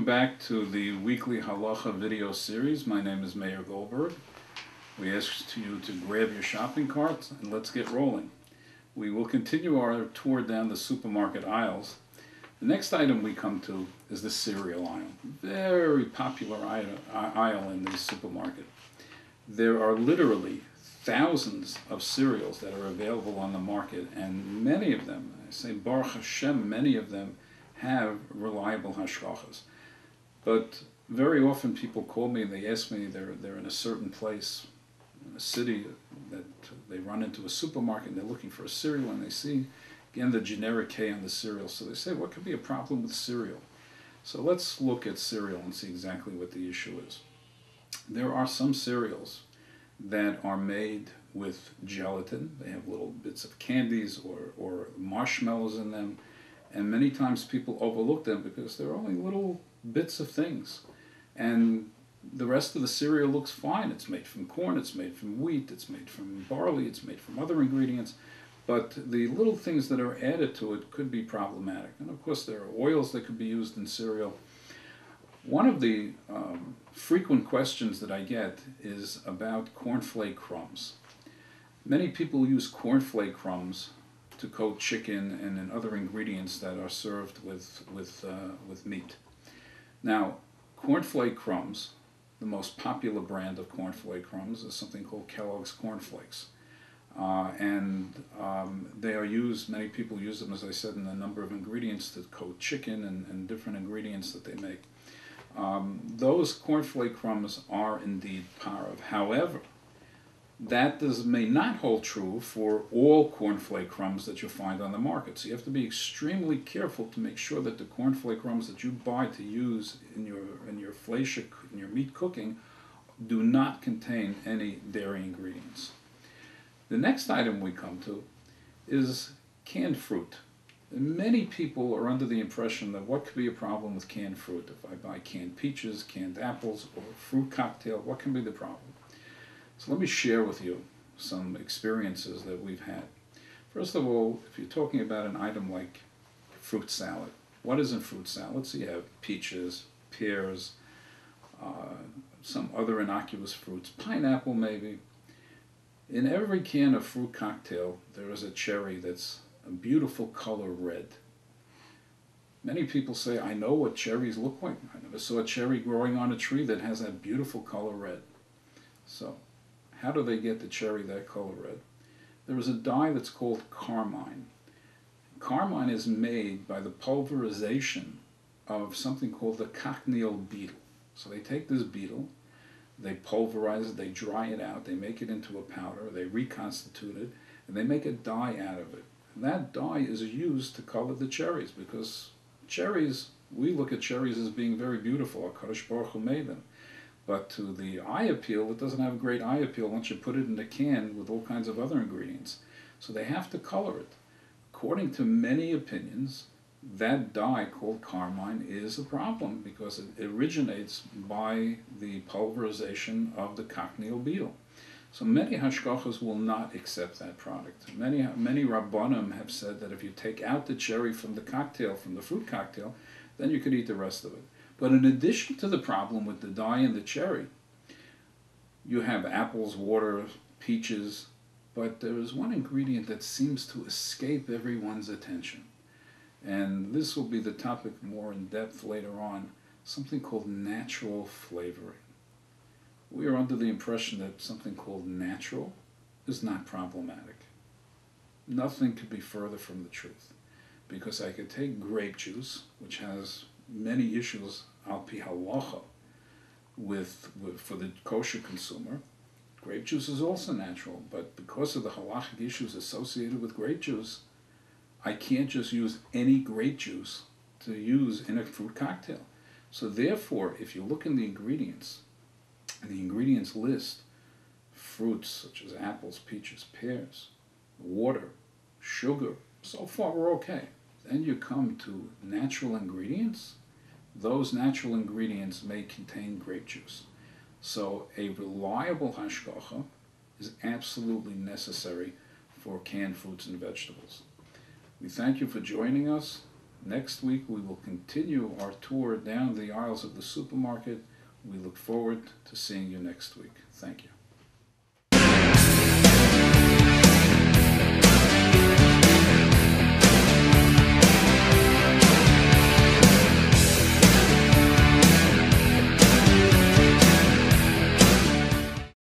Welcome back to the weekly Halacha Video Series. My name is Meir Goldberg. We ask you to grab your shopping cart and let's get rolling. We will continue our tour down the supermarket aisles. The next item we come to is the cereal aisle. Very popular aisle in the supermarket. There are literally thousands of cereals that are available on the market, and many of them, I say Baruch Hashem, many of them have reliable hashkachas. But very often people call me and they ask me, they're in a certain place, in a city, that they run into a supermarket and they're looking for a cereal and they see, again, the generic K on the cereal. So they say, what could be a problem with cereal? So let's look at cereal and see exactly what the issue is. There are some cereals that are made with gelatin. They have little bits of candies or marshmallows in them. And many times people overlook them because they're only little bits of things. And the rest of the cereal looks fine. It's made from corn, it's made from wheat, it's made from barley, it's made from other ingredients. But the little things that are added to it could be problematic. And of course there are oils that could be used in cereal. One of the frequent questions that I get is about cornflake crumbs. Many people use cornflake crumbs to coat chicken and in other ingredients that are served with meat. Now, cornflake crumbs, the most popular brand of cornflake crumbs is something called Kellogg's Cornflakes. They are used, many people use them, as I said, in a number of ingredients to coat chicken and different ingredients that they make. Those cornflake crumbs are indeed parve. However, that may not hold true for all cornflake crumbs that you find on the market. So you have to be extremely careful to make sure that the cornflake crumbs that you buy to use in your flesh, in your meat cooking, do not contain any dairy ingredients. The next item we come to is canned fruit. Many people are under the impression that what could be a problem with canned fruit? If I buy canned peaches, canned apples, or a fruit cocktail, what can be the problem? So let me share with you some experiences that we've had. First of all, if you're talking about an item like fruit salad, what is in fruit salad? So you have peaches, pears, some other innocuous fruits, pineapple maybe. In every can of fruit cocktail, there is a cherry that's a beautiful color red. Many people say, I know what cherries look like. I never saw a cherry growing on a tree that has that beautiful color red. So, how do they get the cherry that color red? There is a dye that's called carmine. Carmine is made by the pulverization of something called the cochineal beetle. So they take this beetle, they pulverize it, they dry it out, they make it into a powder, they reconstitute it, and they make a dye out of it. And that dye is used to color the cherries, because cherries, we look at cherries as being very beautiful. HaKadosh Baruch Hu made them. But to the eye appeal, it doesn't have great eye appeal once you put it in a can with all kinds of other ingredients. So they have to color it. According to many opinions, that dye called carmine is a problem because it originates by the pulverization of the cochineal beetle. So many hashkachas will not accept that product. Many rabbanim have said that if you take out the cherry from the cocktail, from the fruit cocktail, then you could eat the rest of it. But in addition to the problem with the dye and the cherry, you have apples, water, peaches, but there is one ingredient that seems to escape everyone's attention. And this will be the topic more in depth later on, something called natural flavoring. We are under the impression that something called natural is not problematic. Nothing could be further from the truth, because I could take grape juice, which has many issues al pi halacha for the kosher consumer. Grape juice is also natural, but because of the halachic issues associated with grape juice, I can't just use any grape juice to use in a fruit cocktail. So therefore, if you look in the ingredients list fruits such as apples, peaches, pears, water, sugar, so far we're okay. Then you come to natural ingredients. Those natural ingredients may contain grape juice. So a reliable hashkafa is absolutely necessary for canned fruits and vegetables. We thank you for joining us. Next week we will continue our tour down the aisles of the supermarket. We look forward to seeing you next week. Thank you.